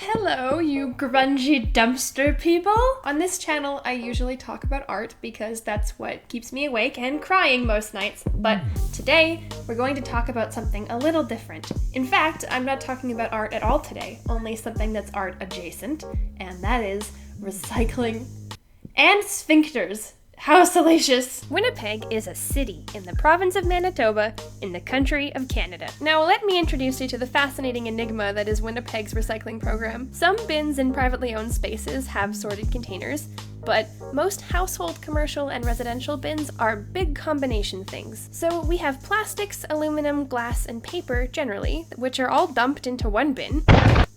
Hello, you grungy dumpster people! On this channel, I usually talk about art because that's what keeps me awake and crying most nights. But today, we're going to talk about something a little different. In fact, I'm not talking about art at all today, only something that's art adjacent, and that is recycling and sphincters. How salacious! Winnipeg is a city in the province of Manitoba in the country of Canada. Now let me introduce you to the fascinating enigma that is Winnipeg's recycling program. Some bins in privately owned spaces have sorted containers, but most household, commercial, and residential bins are big combination things. So we have plastics, aluminum, glass, and paper generally, which are all dumped into one bin,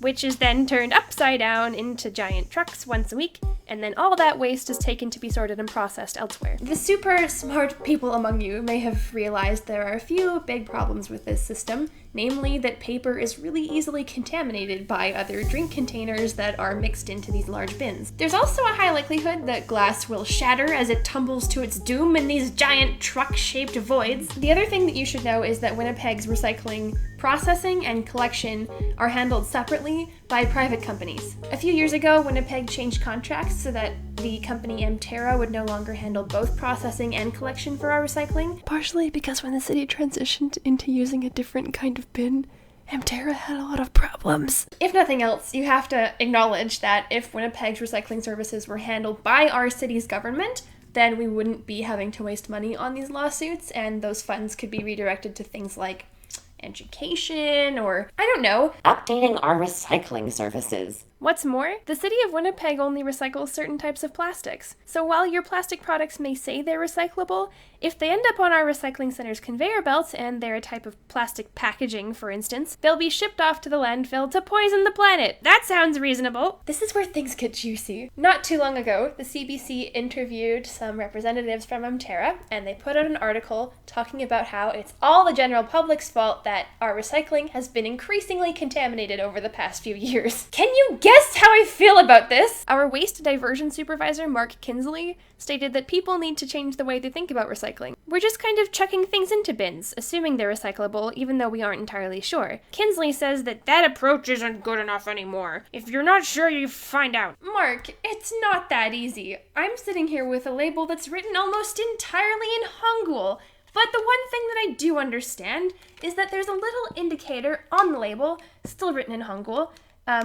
which is then turned upside down into giant trucks once a week, and then all that waste is taken to be sorted and processed elsewhere. The super smart people among you may have realized there are a few big problems with this system, namely that paper is really easily contaminated by other drink containers that are mixed into these large bins. There's also a high likelihood that glass will shatter as it tumbles to its doom in these giant truck-shaped voids. The other thing that you should know is that Winnipeg's recycling processing and collection are handled separately by private companies. A few years ago, Winnipeg changed contracts so that the company Emterra would no longer handle both processing and collection for our recycling, partially because when the city transitioned into using a different kind of bin, Emterra had a lot of problems. If nothing else, you have to acknowledge that if Winnipeg's recycling services were handled by our city's government, then we wouldn't be having to waste money on these lawsuits, and those funds could be redirected to things like education, or, I don't know, updating our recycling services. What's more, the city of Winnipeg only recycles certain types of plastics. So while your plastic products may say they're recyclable, if they end up on our recycling center's conveyor belt and they're a type of plastic packaging, for instance, they'll be shipped off to the landfill to poison the planet. That sounds reasonable. This is where things get juicy. Not too long ago, the CBC interviewed some representatives from Emterra, and they put out an article talking about how it's all the general public's fault that our recycling has been increasingly contaminated over the past few years. Can you guess how I feel about this? Our waste diversion supervisor, Mark Kinsley, stated that people need to change the way they think about recycling. We're just kind of chucking things into bins, assuming they're recyclable, even though we aren't entirely sure. Kinsley says that approach isn't good enough anymore. If you're not sure, you find out. Mark, it's not that easy. I'm sitting here with a label that's written almost entirely in Hangul. But the one thing that I do understand is that there's a little indicator on the label, still written in Hangul,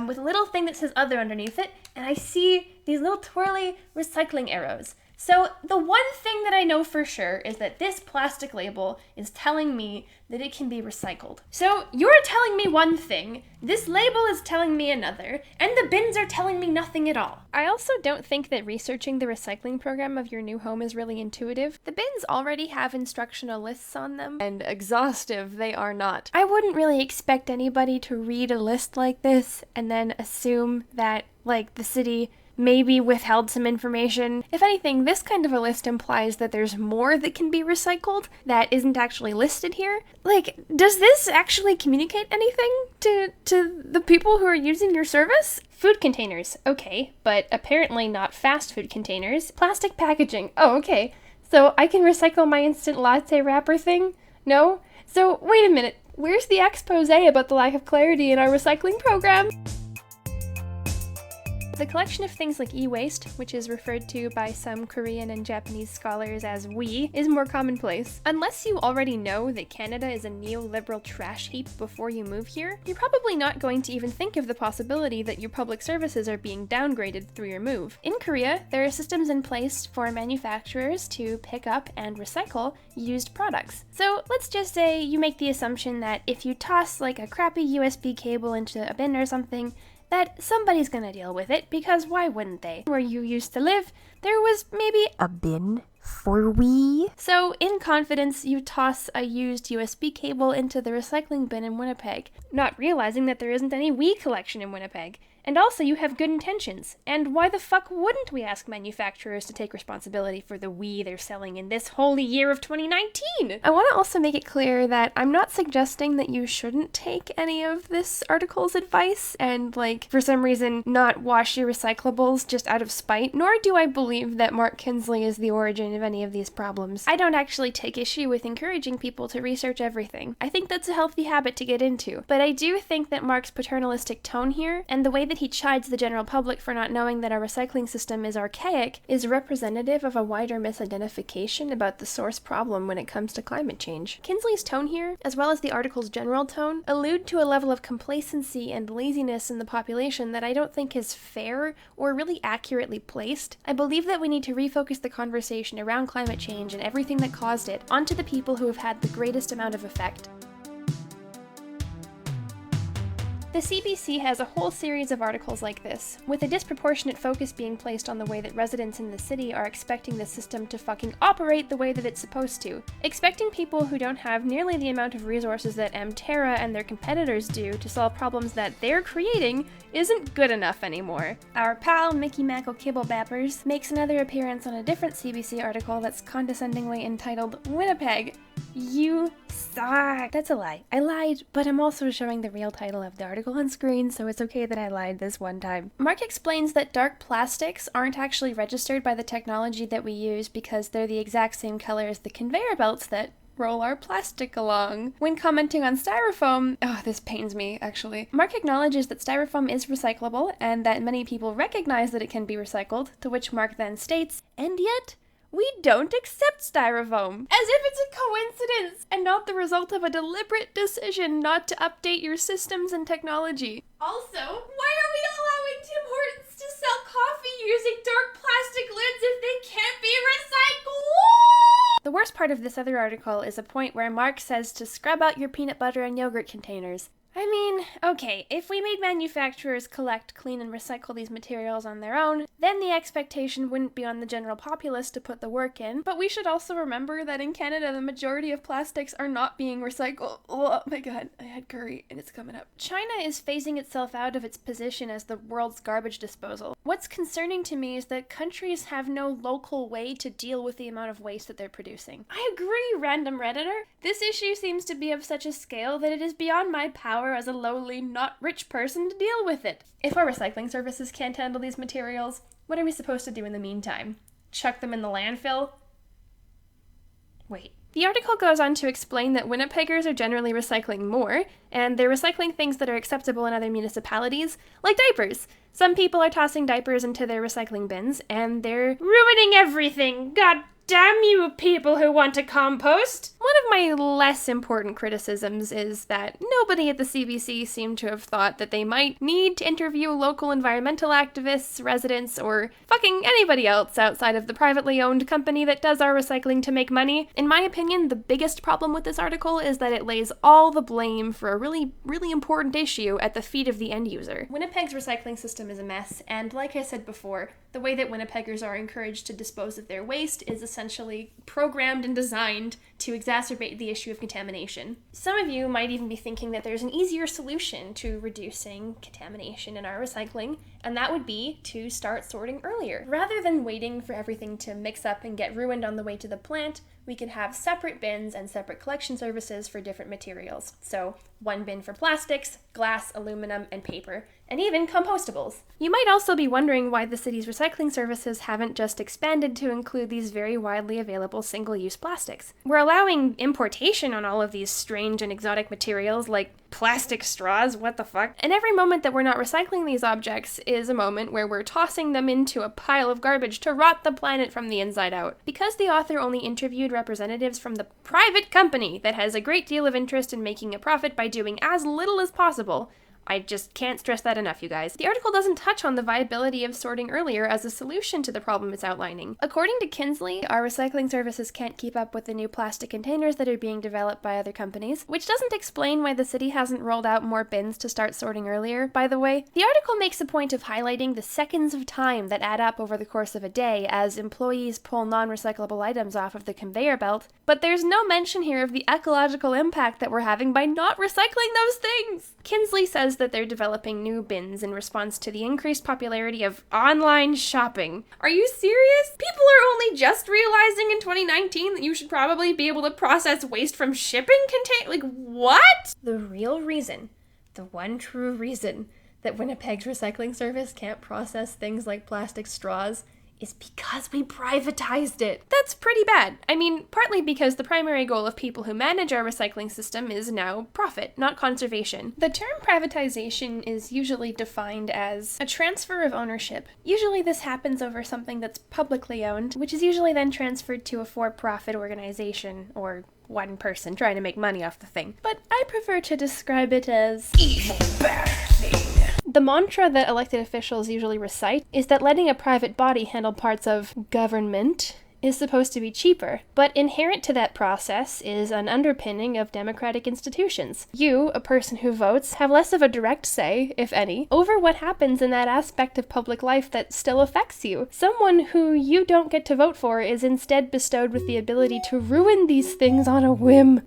with a little thing that says other underneath it, and I see these little twirly recycling arrows. So the one thing that I know for sure is that this plastic label is telling me that it can be recycled. So you're telling me one thing, this label is telling me another, and the bins are telling me nothing at all. I also don't think that researching the recycling program of your new home is really intuitive. The bins already have instructional lists on them, and exhaustive they are not. I wouldn't really expect anybody to read a list like this and then assume that, like, the city maybe withheld some information. If anything, this kind of a list implies that there's more that can be recycled that isn't actually listed here. Like, does this actually communicate anything to the people who are using your service? Food containers, okay, but apparently not fast food containers. Plastic packaging, oh, okay. So I can recycle my instant latte wrapper thing? No? So wait a minute, where's the expose about the lack of clarity in our recycling program? The collection of things like e-waste, which is referred to by some Korean and Japanese scholars as we, is more commonplace. Unless you already know that Canada is a neoliberal trash heap before you move here, you're probably not going to even think of the possibility that your public services are being downgraded through your move. In Korea, there are systems in place for manufacturers to pick up and recycle used products. So let's just say you make the assumption that if you toss like a crappy USB cable into a bin or something, that somebody's gonna deal with it, because why wouldn't they? Where you used to live, there was maybe a bin for we. So in confidence, you toss a used USB cable into the recycling bin in Winnipeg, not realizing that there isn't any we collection in Winnipeg. And also you have good intentions. And why the fuck wouldn't we ask manufacturers to take responsibility for the we they're selling in this holy year of 2019? I want to also make it clear that I'm not suggesting that you shouldn't take any of this article's advice and, like, for some reason not wash your recyclables just out of spite, nor do I believe that Mark Kinsley is the origin of any of these problems. I don't actually take issue with encouraging people to research everything. I think that's a healthy habit to get into. But I do think that Mark's paternalistic tone here, and the way that that he chides the general public for not knowing that our recycling system is archaic is representative of a wider misidentification about the source problem when it comes to climate change. Kinsley's tone here, as well as the article's general tone, allude to a level of complacency and laziness in the population that I don't think is fair or really accurately placed. I believe that we need to refocus the conversation around climate change and everything that caused it onto the people who have had the greatest amount of effect. The CBC has a whole series of articles like this, with a disproportionate focus being placed on the way that residents in the city are expecting the system to fucking operate the way that it's supposed to. Expecting people who don't have nearly the amount of resources that Emterra and their competitors do to solve problems that they're creating isn't good enough anymore. Our pal Mickey Mackle Kibblebappers makes another appearance on a different CBC article that's condescendingly entitled Winnipeg. You suck. That's a lie. I lied, but I'm also showing the real title of the article on screen, so it's okay that I lied this one time. Mark explains that dark plastics aren't actually registered by the technology that we use because they're the exact same color as the conveyor belts that roll our plastic along. When commenting on styrofoam, this pains me, actually. Mark acknowledges that styrofoam is recyclable and that many people recognize that it can be recycled, to which Mark then states, and yet, we don't accept styrofoam, as if it's a coincidence and not the result of a deliberate decision not to update your systems and technology. Also, why are we allowing Tim Hortons to sell coffee using dark plastic lids if they can't be recycled? The worst part of this other article is a point where Mark says to scrub out your peanut butter and yogurt containers. I mean, okay, if we made manufacturers collect, clean, and recycle these materials on their own, then the expectation wouldn't be on the general populace to put the work in, but we should also remember that in Canada the majority of plastics are not being recycled. Oh my god, I had curry and it's coming up. China is phasing itself out of its position as the world's garbage disposal. What's concerning to me is that countries have no local way to deal with the amount of waste that they're producing. I agree, random Redditor. This issue seems to be of such a scale that it is beyond my power as a lowly, not rich person to deal with it. If our recycling services can't handle these materials, what are we supposed to do in the meantime? Chuck them in the landfill? Wait. The article goes on to explain that Winnipeggers are generally recycling more, and they're recycling things that are acceptable in other municipalities, like diapers. Some people are tossing diapers into their recycling bins, and they're ruining everything. God damn you people who want to compost! One of my less important criticisms is that nobody at the CBC seemed to have thought that they might need to interview local environmental activists, residents, or fucking anybody else outside of the privately owned company that does our recycling to make money. In my opinion, the biggest problem with this article is that it lays all the blame for a really, really important issue at the feet of the end user. Winnipeg's recycling system is a mess, and like I said before, the way that Winnipeggers are encouraged to dispose of their waste is essentially programmed and designed to exacerbate the issue of contamination. Some of you might even be thinking that there's an easier solution to reducing contamination in our recycling, and that would be to start sorting earlier. Rather than waiting for everything to mix up and get ruined on the way to the plant, we could have separate bins and separate collection services for different materials. So, one bin for plastics, glass, aluminum, and paper, and even compostables. You might also be wondering why the city's recycling services haven't just expanded to include these very widely available single-use plastics. We're allowing importation on all of these strange and exotic materials like plastic straws, what the fuck? And every moment that we're not recycling these objects is a moment where we're tossing them into a pile of garbage to rot the planet from the inside out. Because the author only interviewed representatives from the private company that has a great deal of interest in making a profit by doing as little as possible, I just can't stress that enough, you guys. The article doesn't touch on the viability of sorting earlier as a solution to the problem it's outlining. According to Kinsley, our recycling services can't keep up with the new plastic containers that are being developed by other companies, which doesn't explain why the city hasn't rolled out more bins to start sorting earlier, by the way. The article makes a point of highlighting the seconds of time that add up over the course of a day as employees pull non-recyclable items off of the conveyor belt, but there's no mention here of the ecological impact that we're having by not recycling those things. Kinsley says that they're developing new bins in response to the increased popularity of online shopping. Are you serious? People are only just realizing in 2019 that you should probably be able to process waste from shipping like, what? The real reason, the one true reason that Winnipeg's recycling service can't process things like plastic straws is because we privatized it. That's pretty bad. I mean, partly because the primary goal of people who manage our recycling system is now profit, not conservation. The term privatization is usually defined as a transfer of ownership. Usually this happens over something that's publicly owned, which is usually then transferred to a for-profit organization or one person trying to make money off the thing. But I prefer to describe it as evil bad thing. The mantra that elected officials usually recite is that letting a private body handle parts of government is supposed to be cheaper, but inherent to that process is an underpinning of democratic institutions. You, a person who votes, have less of a direct say, if any, over what happens in that aspect of public life that still affects you. Someone who you don't get to vote for is instead bestowed with the ability to ruin these things on a whim.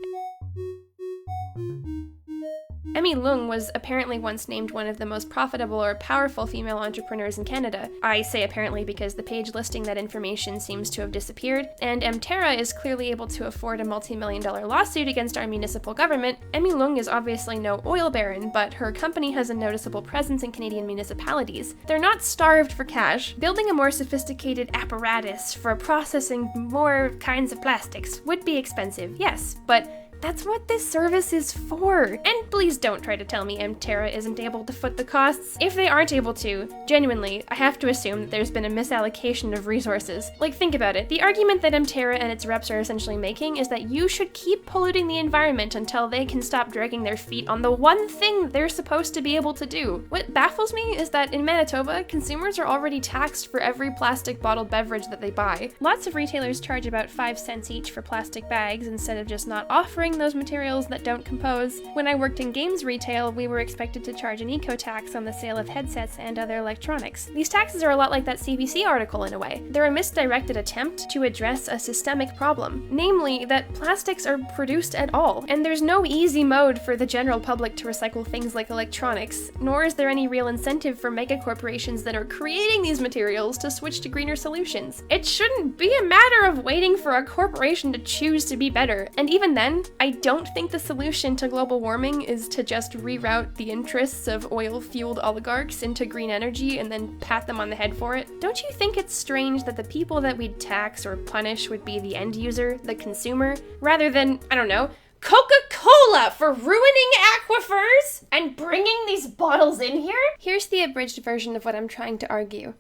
Emmy Lung was apparently once named one of the most profitable or powerful female entrepreneurs in Canada. I say apparently because the page listing that information seems to have disappeared, and Emterra is clearly able to afford a multi-million-dollar lawsuit against our municipal government. Emmy Lung is obviously no oil baron, but her company has a noticeable presence in Canadian municipalities. They're not starved for cash. Building a more sophisticated apparatus for processing more kinds of plastics would be expensive, yes, but that's what this service is for. And please don't try to tell me Emterra isn't able to foot the costs. If they aren't able to, genuinely, I have to assume that there's been a misallocation of resources. Like, think about it. The argument that Emterra and its reps are essentially making is that you should keep polluting the environment until they can stop dragging their feet on the one thing they're supposed to be able to do. What baffles me is that in Manitoba, consumers are already taxed for every plastic bottled beverage that they buy. Lots of retailers charge about 5 cents each for plastic bags instead of just not offering those materials that don't compose. When I worked in games retail, we were expected to charge an eco-tax on the sale of headsets and other electronics. These taxes are a lot like that CBC article in a way. They're a misdirected attempt to address a systemic problem, namely that plastics are produced at all, and there's no easy mode for the general public to recycle things like electronics, nor is there any real incentive for megacorporations that are creating these materials to switch to greener solutions. It shouldn't be a matter of waiting for a corporation to choose to be better, and even then, I don't think the solution to global warming is to just reroute the interests of oil-fueled oligarchs into green energy and then pat them on the head for it. Don't you think it's strange that the people that we'd tax or punish would be the end user, the consumer, rather than, I don't know, Coca-Cola for ruining aquifers and bringing these bottles in here? Here's the abridged version of what I'm trying to argue.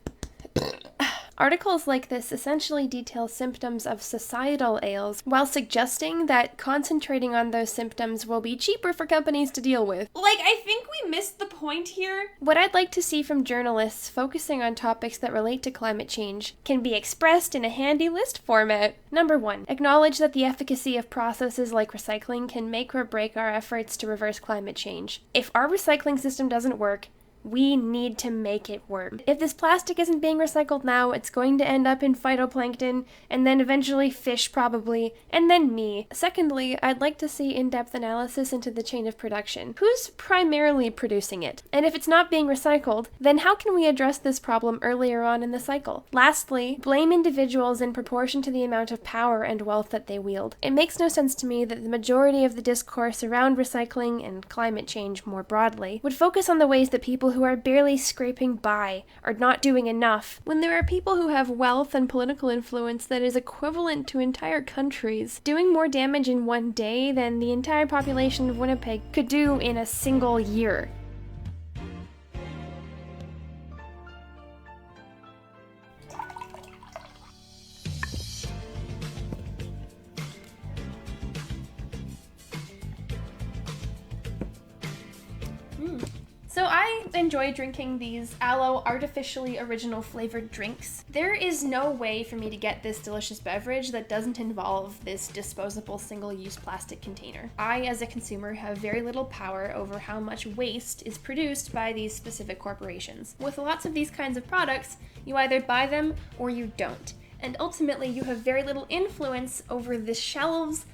Articles like this essentially detail symptoms of societal ails while suggesting that concentrating on those symptoms will be cheaper for companies to deal with. Like, I think we missed the point here. What I'd like to see from journalists focusing on topics that relate to climate change can be expressed in a handy list format. Number 1, acknowledge that the efficacy of processes like recycling can make or break our efforts to reverse climate change. If our recycling system doesn't work, we need to make it work. If this plastic isn't being recycled now, it's going to end up in phytoplankton, and then eventually fish probably, and then me. Secondly, I'd like to see in-depth analysis into the chain of production. Who's primarily producing it? And if it's not being recycled, then how can we address this problem earlier on in the cycle? Lastly, blame individuals in proportion to the amount of power and wealth that they wield. It makes no sense to me that the majority of the discourse around recycling and climate change more broadly would focus on the ways that people who are barely scraping by are not doing enough, when there are people who have wealth and political influence that is equivalent to entire countries, doing more damage in one day than the entire population of Winnipeg could do in a single year. So I enjoy drinking these aloe artificially original flavored drinks. There is no way for me to get this delicious beverage that doesn't involve this disposable single-use plastic container. I, as a consumer, have very little power over how much waste is produced by these specific corporations. With lots of these kinds of products, you either buy them or you don't. And ultimately, you have very little influence over the shelves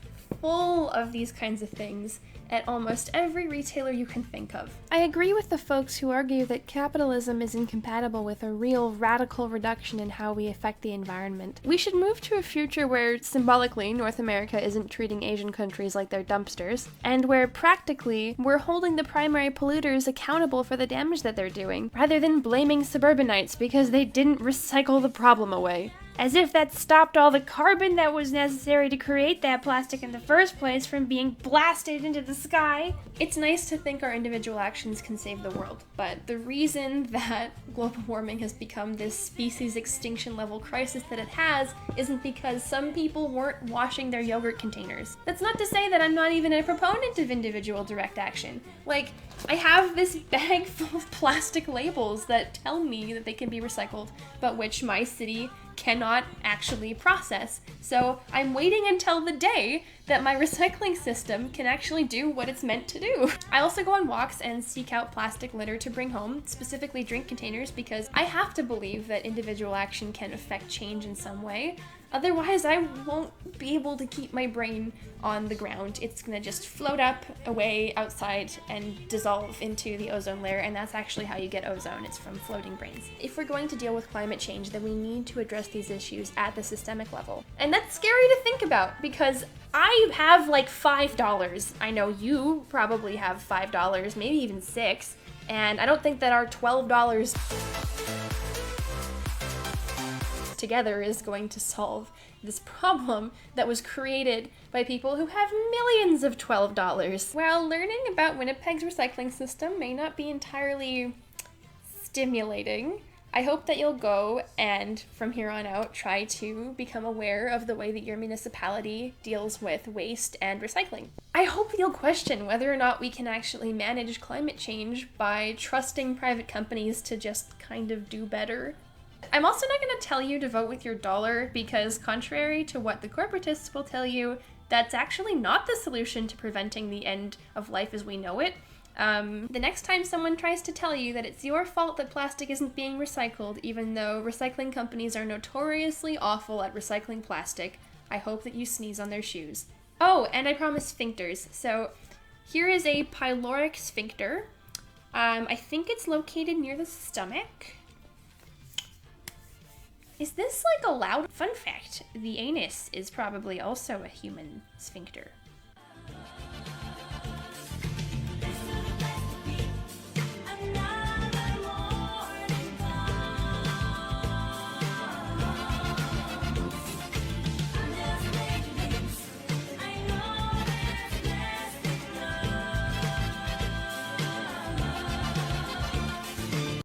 full of these kinds of things at almost every retailer you can think of. I agree with the folks who argue that capitalism is incompatible with a real radical reduction in how we affect the environment. We should move to a future where, symbolically, North America isn't treating Asian countries like they're dumpsters, and where, practically, we're holding the primary polluters accountable for the damage that they're doing, rather than blaming suburbanites because they didn't recycle the problem away. As if that stopped all the carbon that was necessary to create that plastic in the first place from being blasted into the sky. It's nice to think our individual actions can save the world, but the reason that global warming has become this species extinction level crisis that it has isn't because some people weren't washing their yogurt containers. That's not to say that I'm not even a proponent of individual direct action. Like, I have this bag full of plastic labels that tell me that they can be recycled, but which my city cannot actually process. So I'm waiting until the day that my recycling system can actually do what it's meant to do. I also go on walks and seek out plastic litter to bring home, specifically drink containers, because I have to believe that individual action can affect change in some way. Otherwise, I won't be able to keep my brain on the ground. It's gonna just float up, away, outside, and dissolve into the ozone layer, and that's actually how you get ozone. It's from floating brains. If we're going to deal with climate change, then we need to address these issues at the systemic level. And that's scary to think about, because I have like $5. I know you probably have $5, maybe even $6, and I don't think that our $12 together is going to solve this problem that was created by people who have millions of $12. While learning about Winnipeg's recycling system may not be entirely stimulating, I hope that you'll go and, from here on out, try to become aware of the way that your municipality deals with waste and recycling. I hope you'll question whether or not we can actually manage climate change by trusting private companies to just kind of do better. I'm also not going to tell you to vote with your dollar because, contrary to what the corporatists will tell you, that's actually not the solution to preventing the end of life as we know it. The next time someone tries to tell you that it's your fault that plastic isn't being recycled, even though recycling companies are notoriously awful at recycling plastic, I hope that you sneeze on their shoes. Oh, and I promised sphincters. So here is a pyloric sphincter. I think it's located near the stomach. Is this like allowed? Fun fact, the anus is probably also a human sphincter.